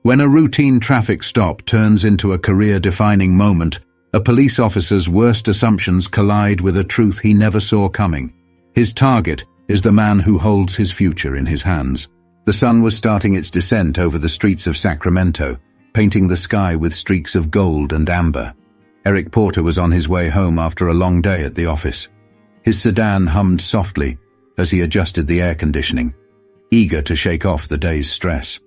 When a routine traffic stop turns into a career-defining moment, a police officer's worst assumptions collide with a truth he never saw coming. His target is the man who holds his future in his hands. The sun was starting its descent over the streets of Sacramento, painting the sky with streaks of gold and amber. Eric Porter was on his way home after a long day at the office. His sedan hummed softly as he adjusted the air conditioning, eager to shake off the day's stress.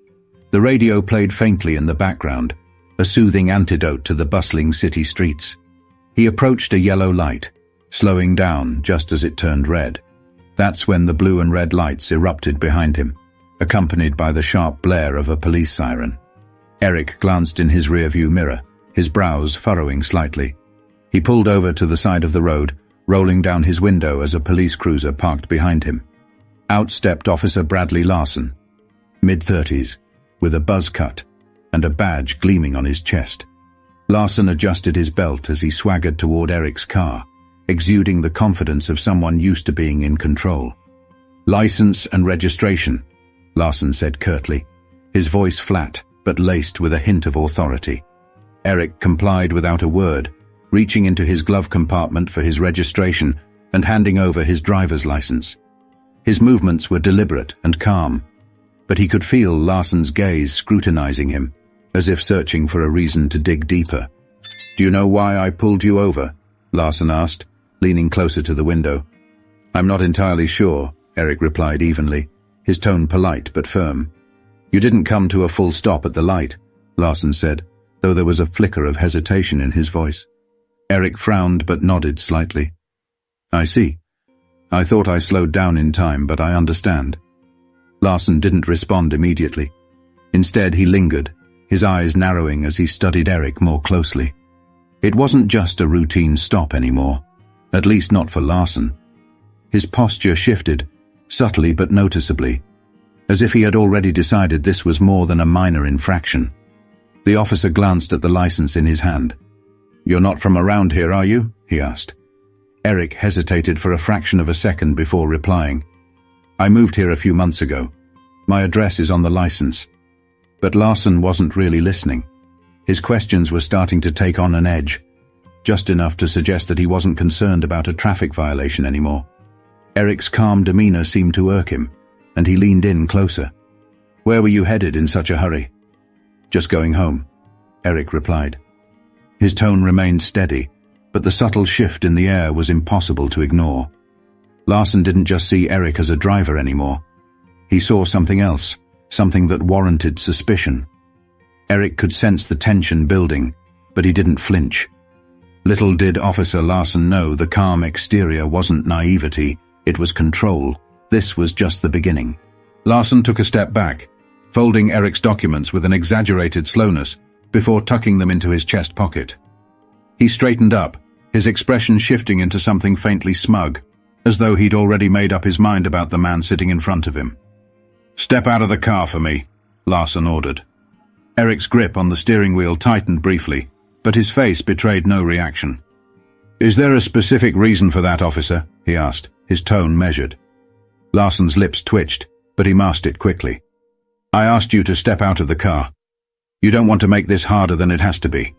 The radio played faintly in the background, a soothing antidote to the bustling city streets. He approached a yellow light, slowing down just as it turned red. That's when the blue and red lights erupted behind him, accompanied by the sharp blare of a police siren. Eric glanced in his rearview mirror, his brows furrowing slightly. He pulled over to the side of the road, rolling down his window as a police cruiser parked behind him. Out stepped Officer Bradley Larson, mid-30s, with a buzz cut and a badge gleaming on his chest. Larson adjusted his belt as he swaggered toward Eric's car, exuding the confidence of someone used to being in control. "License and registration," Larson said curtly, his voice flat but laced with a hint of authority. Eric complied without a word, reaching into his glove compartment for his registration and handing over his driver's license. His movements were deliberate and calm, but he could feel Larson's gaze scrutinizing him, as if searching for a reason to dig deeper. "Do you know why I pulled you over?" Larson asked, leaning closer to the window. "I'm not entirely sure," Eric replied evenly, his tone polite but firm. "You didn't come to a full stop at the light," Larson said, though there was a flicker of hesitation in his voice. Eric frowned but nodded slightly. "I see. I thought I slowed down in time, but I understand." Larson didn't respond immediately. Instead, he lingered, his eyes narrowing as he studied Eric more closely. It wasn't just a routine stop anymore, at least not for Larson. His posture shifted, subtly but noticeably, as if he had already decided this was more than a minor infraction. The officer glanced at the license in his hand. "You're not from around here, are you?" he asked. Eric hesitated for a fraction of a second before replying. "I moved here a few months ago. My address is on the license." But Larson wasn't really listening. His questions were starting to take on an edge, just enough to suggest that he wasn't concerned about a traffic violation anymore. Eric's calm demeanor seemed to irk him, and he leaned in closer. "Where were you headed in such a hurry?" "Just going home," Eric replied. His tone remained steady, but the subtle shift in the air was impossible to ignore. Larson didn't just see Eric as a driver anymore. He saw something else, something that warranted suspicion. Eric could sense the tension building, but he didn't flinch. Little did Officer Larson know the calm exterior wasn't naivety, it was control. This was just the beginning. Larson took a step back, folding Eric's documents with an exaggerated slowness before tucking them into his chest pocket. He straightened up, his expression shifting into something faintly smug, as though he'd already made up his mind about the man sitting in front of him. "Step out of the car for me," Larson ordered. Eric's grip on the steering wheel tightened briefly, but his face betrayed no reaction. "Is there a specific reason for that, officer?" he asked, his tone measured. Larson's lips twitched, but he masked it quickly. "I asked you to step out of the car. You don't want to make this harder than it has to be."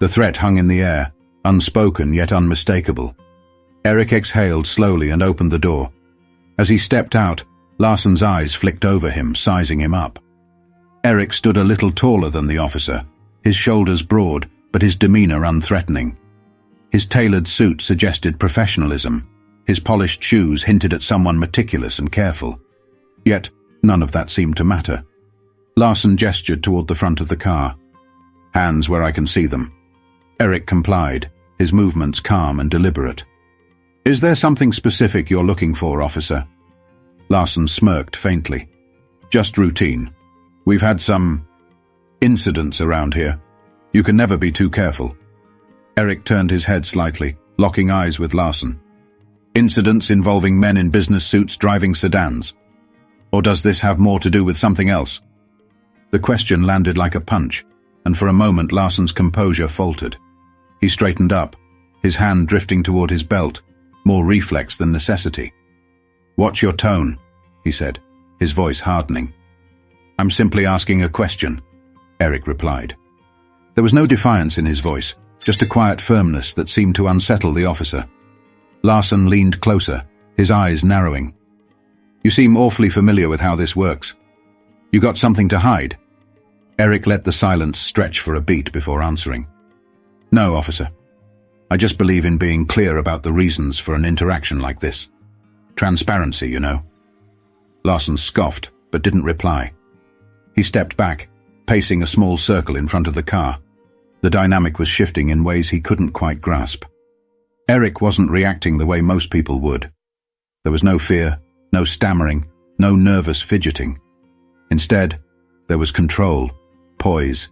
The threat hung in the air, unspoken yet unmistakable. Eric exhaled slowly and opened the door. As he stepped out, Larson's eyes flicked over him, sizing him up. Eric stood a little taller than the officer, his shoulders broad, but his demeanor unthreatening. His tailored suit suggested professionalism. His polished shoes hinted at someone meticulous and careful. Yet, none of that seemed to matter. Larson gestured toward the front of the car. "Hands where I can see them." Eric complied, his movements calm and deliberate. "Is there something specific you're looking for, officer?" Larson smirked faintly. "Just routine. We've had some incidents around here. You can never be too careful." Eric turned his head slightly, locking eyes with Larson. "Incidents involving men in business suits driving sedans? Or does this have more to do with something else?" The question landed like a punch, and for a moment Larson's composure faltered. He straightened up, his hand drifting toward his belt, more reflex than necessity. "Watch your tone," he said, his voice hardening. "I'm simply asking a question." Eric replied. There was no defiance in his voice, just a quiet firmness that seemed to unsettle the officer. Larsson leaned closer, his eyes narrowing. You seem awfully familiar with how this works. You got something to hide? Eric let the silence stretch for a beat before answering. No, officer. I just believe in being clear about the reasons for an interaction like this. Transparency, you know. Larsson scoffed, but didn't reply. He stepped back, pacing a small circle in front of the car. The dynamic was shifting in ways he couldn't quite grasp. Eric wasn't reacting the way most people would. There was no fear, no stammering, no nervous fidgeting. Instead, there was control, poise,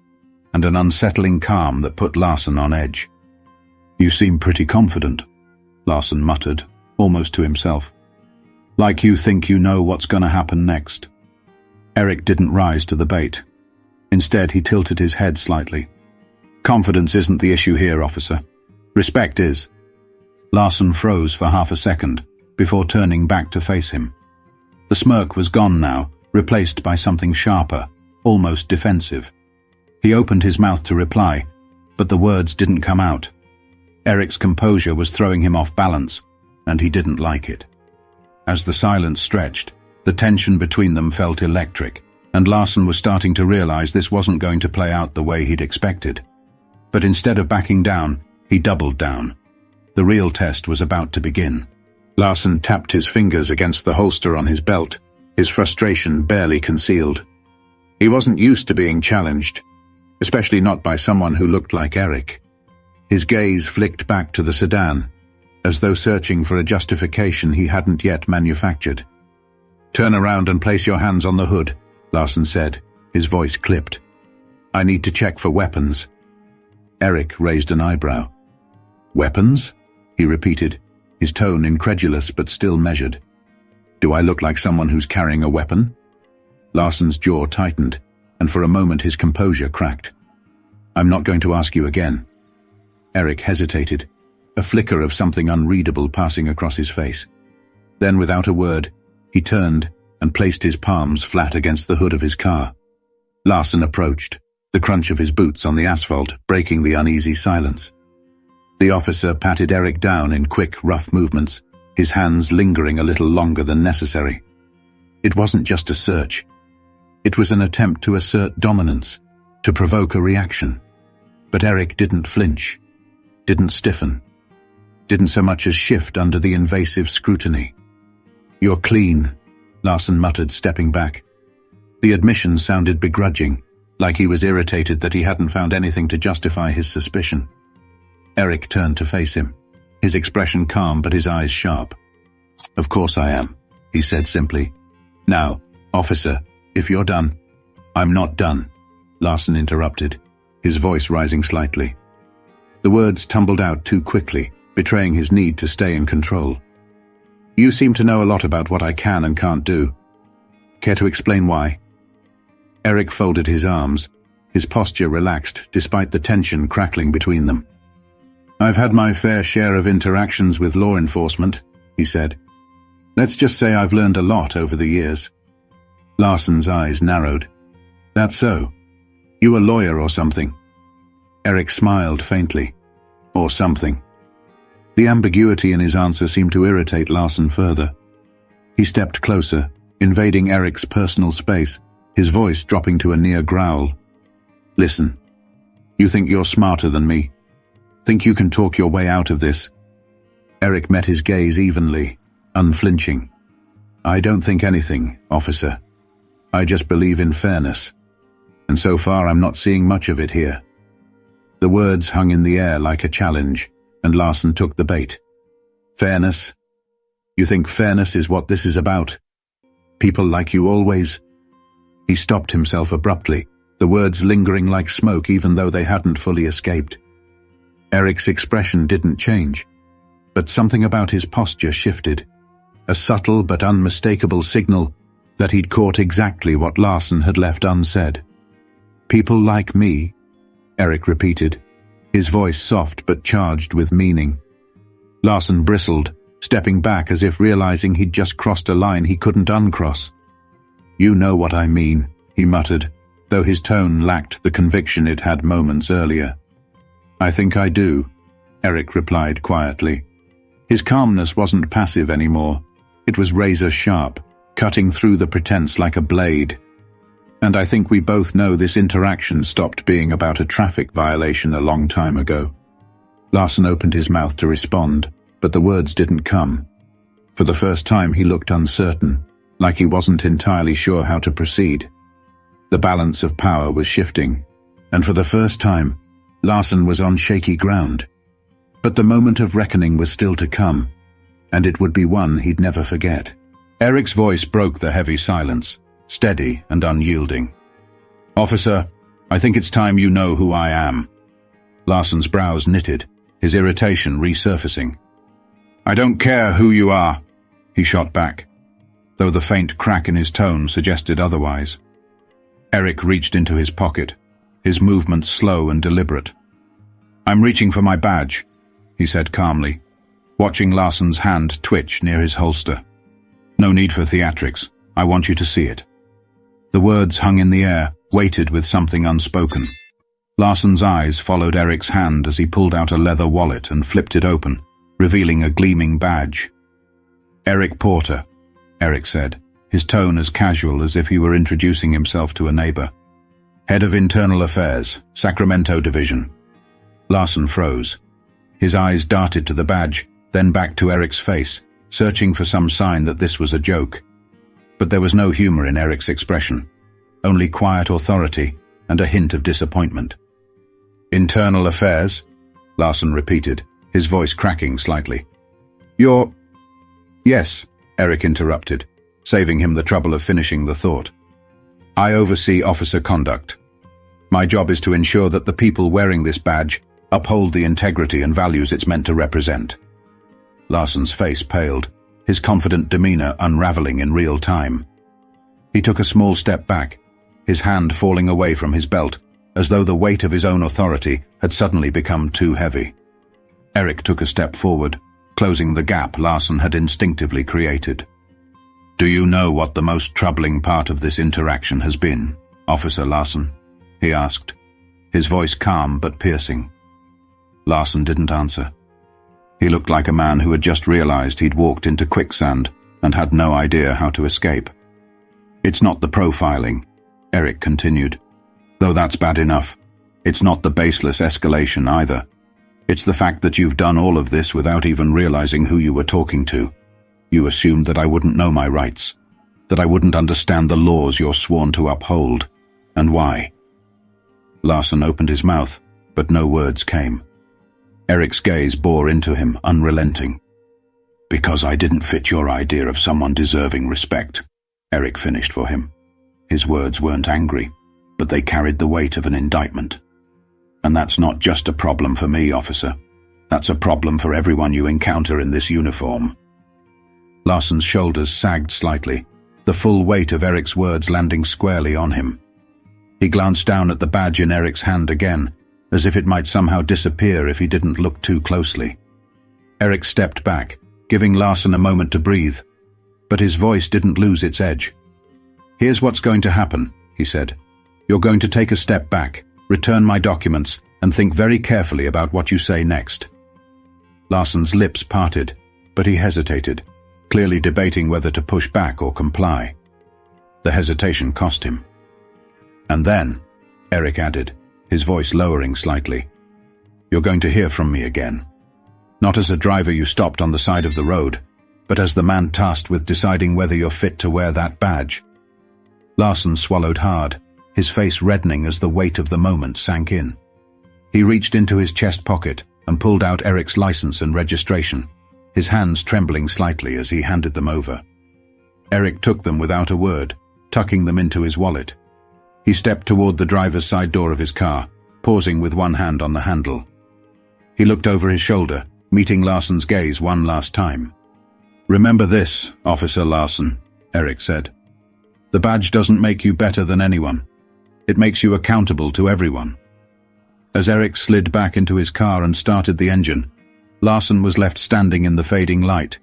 and an unsettling calm that put Larsson on edge. You seem pretty confident, Larsson muttered, almost to himself. Like you think you know what's going to happen next. Eric didn't rise to the bait. Instead, he tilted his head slightly. Confidence isn't the issue here, officer. Respect is. Larsson froze for half a second, before turning back to face him. The smirk was gone now, replaced by something sharper, almost defensive. He opened his mouth to reply, but the words didn't come out. Eric's composure was throwing him off balance, and he didn't like it. As the silence stretched, the tension between them felt electric, and Larsson was starting to realize this wasn't going to play out the way he'd expected. But instead of backing down, he doubled down. The real test was about to begin. Larsson tapped his fingers against the holster on his belt, his frustration barely concealed. He wasn't used to being challenged, especially not by someone who looked like Eric. His gaze flicked back to the sedan, as though searching for a justification he hadn't yet manufactured. Turn around and place your hands on the hood, Larsson said, his voice clipped. I need to check for weapons. Eric raised an eyebrow. Weapons? He repeated, his tone incredulous but still measured. Do I look like someone who's carrying a weapon? Larsson's jaw tightened, and for a moment his composure cracked. I'm not going to ask you again. Eric hesitated, a flicker of something unreadable passing across his face. Then, without a word, he turned and placed his palms flat against the hood of his car. Larsson approached, the crunch of his boots on the asphalt breaking the uneasy silence. The officer patted Eric down in quick, rough movements, his hands lingering a little longer than necessary. It wasn't just a search. It was an attempt to assert dominance, to provoke a reaction. But Eric didn't flinch, didn't stiffen, didn't so much as shift under the invasive scrutiny. You're clean, Larsson muttered, stepping back. The admission sounded begrudging, like he was irritated that he hadn't found anything to justify his suspicion. Eric turned to face him, his expression calm but his eyes sharp. Of course I am, he said simply. Now, officer, if you're done. I'm not done, Larsson interrupted, his voice rising slightly. The words tumbled out too quickly, betraying his need to stay in control. You seem to know a lot about what I can and can't do. Care to explain why? Eric folded his arms, his posture relaxed despite the tension crackling between them. I've had my fair share of interactions with law enforcement, he said. Let's just say I've learned a lot over the years. Larsson's eyes narrowed. That's so. You a lawyer or something? Eric smiled faintly. Or something. The ambiguity in his answer seemed to irritate Larsson further. He stepped closer, invading Eric's personal space, his voice dropping to a near growl. Listen, you think you're smarter than me? Think you can talk your way out of this? Eric met his gaze evenly, unflinching. I don't think anything, officer. I just believe in fairness. And so far I'm not seeing much of it here. The words hung in the air like a challenge, and Larsson took the bait. Fairness? You think fairness is what this is about? People like you always? He stopped himself abruptly, the words lingering like smoke even though they hadn't fully escaped. Eric's expression didn't change, but something about his posture shifted, a subtle but unmistakable signal that he'd caught exactly what Larsson had left unsaid. People like me, Eric repeated, his voice soft but charged with meaning. Larsson bristled, stepping back as if realizing he'd just crossed a line he couldn't uncross. You know what I mean, he muttered, though his tone lacked the conviction it had moments earlier. "I think I do," Eric replied quietly. His calmness wasn't passive anymore. It was razor-sharp, cutting through the pretense like a blade. "And I think we both know this interaction stopped being about a traffic violation a long time ago." Larson opened his mouth to respond, but the words didn't come. For the first time he looked uncertain, like he wasn't entirely sure how to proceed. The balance of power was shifting, and for the first time, Larson was on shaky ground. But the moment of reckoning was still to come, and it would be one he'd never forget. Eric's voice broke the heavy silence, steady and unyielding. "Officer, I think it's time you know who I am." Larson's brows knitted, his irritation resurfacing. "I don't care who you are," he shot back, though the faint crack in his tone suggested otherwise. Eric reached into his pocket, his movements slow and deliberate. "I'm reaching for my badge," he said calmly, watching Larson's hand twitch near his holster. "No need for theatrics. I want you to see it." The words hung in the air, weighted with something unspoken. Larson's eyes followed Eric's hand as he pulled out a leather wallet and flipped it open, revealing a gleaming badge. "Eric Porter," Eric said, his tone as casual as if he were introducing himself to a neighbor. "Head of Internal Affairs, Sacramento Division." Larson froze. His eyes darted to the badge, then back to Eric's face, searching for some sign that this was a joke. But there was no humor in Eric's expression, only quiet authority and a hint of disappointment. "Internal Affairs?" Larson repeated, his voice cracking slightly. "You're—" "Yes," Eric interrupted, saving him the trouble of finishing the thought. "I oversee officer conduct. My job is to ensure that the people wearing this badge uphold the integrity and values it's meant to represent." Larson's face paled, his confident demeanor unraveling in real time. He took a small step back, his hand falling away from his belt, as though the weight of his own authority had suddenly become too heavy. Eric took a step forward, closing the gap Larson had instinctively created. "Do you know what the most troubling part of this interaction has been, Officer Larson?" he asked, his voice calm but piercing. Larson didn't answer. He looked like a man who had just realized he'd walked into quicksand and had no idea how to escape. "It's not the profiling," Eric continued. "Though that's bad enough. It's not the baseless escalation either. It's the fact that you've done all of this without even realizing who you were talking to. You assumed that I wouldn't know my rights, that I wouldn't understand the laws you're sworn to uphold. And why?" Larson opened his mouth, but no words came. Eric's gaze bore into him, unrelenting. "Because I didn't fit your idea of someone deserving respect," Eric finished for him. His words weren't angry, but they carried the weight of an indictment. "And that's not just a problem for me, officer. That's a problem for everyone you encounter in this uniform." Larson's shoulders sagged slightly, the full weight of Eric's words landing squarely on him. He glanced down at the badge in Eric's hand again, as if it might somehow disappear if he didn't look too closely. Eric stepped back, giving Larson a moment to breathe, but his voice didn't lose its edge. "Here's what's going to happen," he said. "You're going to take a step back, return my documents, and think very carefully about what you say next." Larson's lips parted, but he hesitated, clearly debating whether to push back or comply. The hesitation cost him. "And then," Eric added, his voice lowering slightly, "you're going to hear from me again. Not as a driver you stopped on the side of the road, but as the man tasked with deciding whether you're fit to wear that badge." Larson swallowed hard, his face reddening as the weight of the moment sank in. He reached into his chest pocket and pulled out Eric's license and registration, his hands trembling slightly as he handed them over. Eric took them without a word, tucking them into his wallet. He stepped toward the driver's side door of his car, pausing with one hand on the handle. He looked over his shoulder, meeting Larson's gaze one last time. "Remember this, Officer Larson," Eric said. "The badge doesn't make you better than anyone. It makes you accountable to everyone." As Eric slid back into his car and started the engine, Larson was left standing in the fading light,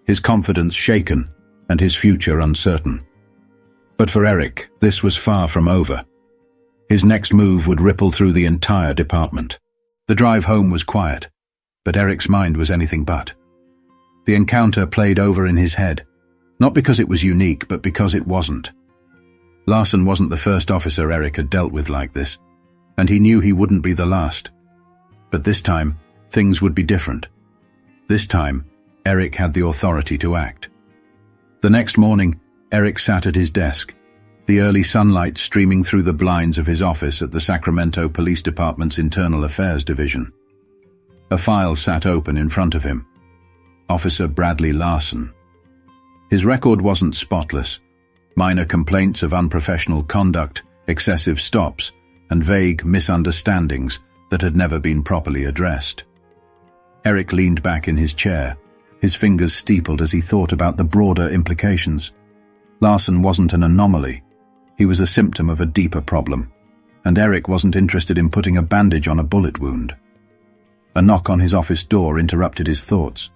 his confidence shaken and his future uncertain. But for Eric, this was far from over. His next move would ripple through the entire department. The drive home was quiet, but Eric's mind was anything but. The encounter played over in his head, not because it was unique, but because it wasn't. Larson wasn't the first officer Eric had dealt with like this, and he knew he wouldn't be the last. But this time, things would be different. This time, Eric had the authority to act. The next morning, Eric sat at his desk, the early sunlight streaming through the blinds of his office at the Sacramento Police Department's Internal Affairs Division. A file sat open in front of him. Officer Bradley Larson. His record wasn't spotless. Minor complaints of unprofessional conduct, excessive stops, and vague misunderstandings that had never been properly addressed. Eric leaned back in his chair, his fingers steepled as he thought about the broader implications. Larson wasn't an anomaly. He was a symptom of a deeper problem, and Eric wasn't interested in putting a bandage on a bullet wound. A knock on his office door interrupted his thoughts.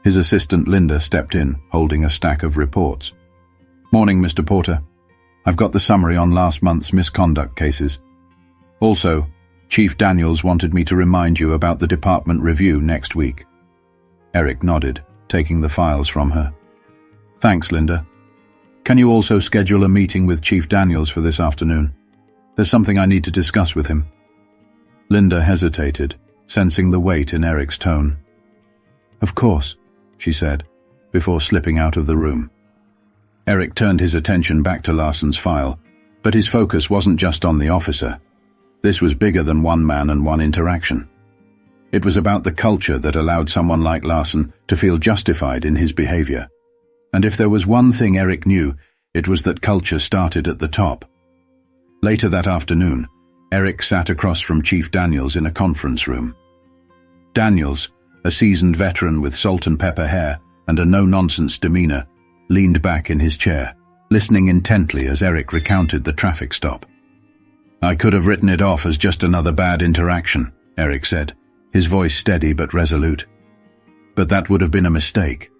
His assistant Linda stepped in, holding a stack of reports. "Morning, Mr. Porter. I've got the summary on last month's misconduct cases. Also, Chief Daniels wanted me to remind you about the department review next week." Eric nodded, taking the files from her. "Thanks, Linda. Can you also schedule a meeting with Chief Daniels for this afternoon? There's something I need to discuss with him." Linda hesitated, sensing the weight in Eric's tone. "Of course," she said, before slipping out of the room. Eric turned his attention back to Larson's file, but his focus wasn't just on the officer. This was bigger than one man and one interaction. It was about the culture that allowed someone like Larson to feel justified in his behavior. And if there was one thing Eric knew, it was that culture started at the top. Later that afternoon, Eric sat across from Chief Daniels in a conference room. Daniels, a seasoned veteran with salt and pepper hair and a no-nonsense demeanor, leaned back in his chair, listening intently as Eric recounted the traffic stop. "I could have written it off as just another bad interaction," Eric said, his voice steady but resolute. "But that would have been a mistake.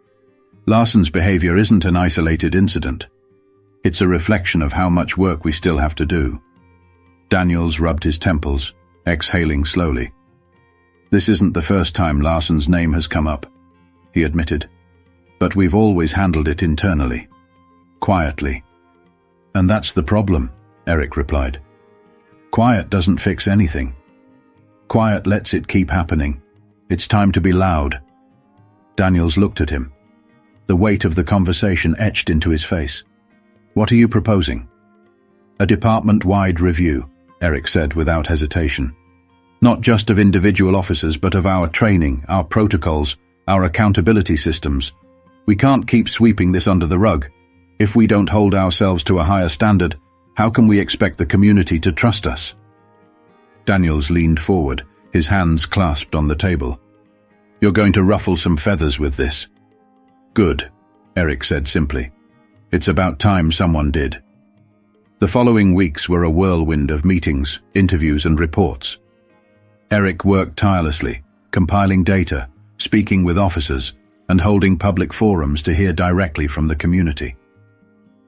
Larson's behavior isn't an isolated incident. It's a reflection of how much work we still have to do." Daniels rubbed his temples, exhaling slowly. "This isn't the first time Larson's name has come up," he admitted. "But we've always handled it internally. Quietly." "And that's the problem," Eric replied. "Quiet doesn't fix anything. Quiet lets it keep happening. It's time to be loud." Daniels looked at him. The weight of the conversation etched into his face. "What are you proposing?" "A department-wide review," Eric said without hesitation. "Not just of individual officers, but of our training, our protocols, our accountability systems. We can't keep sweeping this under the rug. If we don't hold ourselves to a higher standard, how can we expect the community to trust us?" Daniels leaned forward, his hands clasped on the table. "You're going to ruffle some feathers with this." "Good," Eric said simply. "It's about time someone did." The following weeks were a whirlwind of meetings, interviews, and reports. Eric worked tirelessly, compiling data, speaking with officers, and holding public forums to hear directly from the community.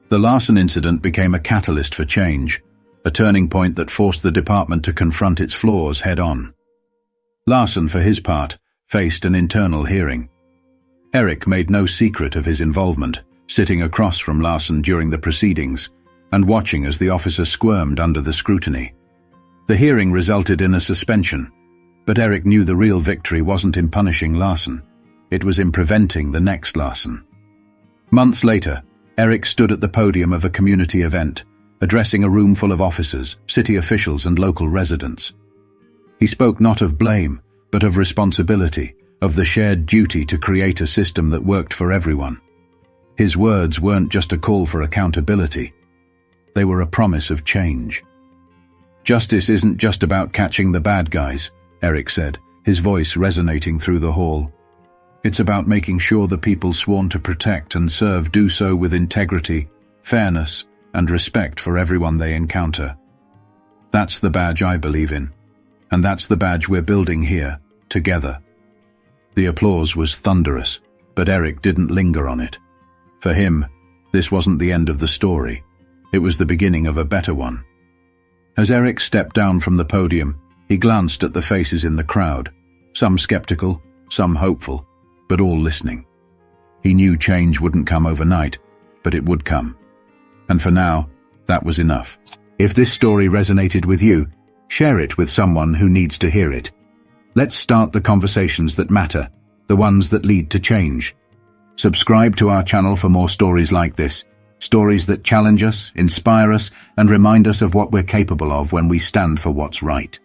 The Larson incident became a catalyst for change, a turning point that forced the department to confront its flaws head-on. Larson, for his part, faced an internal hearing. Eric made no secret of his involvement, sitting across from Larson during the proceedings and watching as the officer squirmed under the scrutiny. The hearing resulted in a suspension, but Eric knew the real victory wasn't in punishing Larson. It was in preventing the next Larson. Months later, Eric stood at the podium of a community event, addressing a room full of officers, city officials, and local residents. He spoke not of blame, but of responsibility, of the shared duty to create a system that worked for everyone. His words weren't just a call for accountability. They were a promise of change. "Justice isn't just about catching the bad guys," Eric said, his voice resonating through the hall. "It's about making sure the people sworn to protect and serve do so with integrity, fairness, and respect for everyone they encounter. That's the badge I believe in, and that's the badge we're building here, together." The applause was thunderous, but Eric didn't linger on it. For him, this wasn't the end of the story. It was the beginning of a better one. As Eric stepped down from the podium, he glanced at the faces in the crowd, some skeptical, some hopeful, but all listening. He knew change wouldn't come overnight, but it would come. And for now, that was enough. If this story resonated with you, share it with someone who needs to hear it. Let's start the conversations that matter, the ones that lead to change. Subscribe to our channel for more stories like this, stories that challenge us, inspire us, and remind us of what we're capable of when we stand for what's right.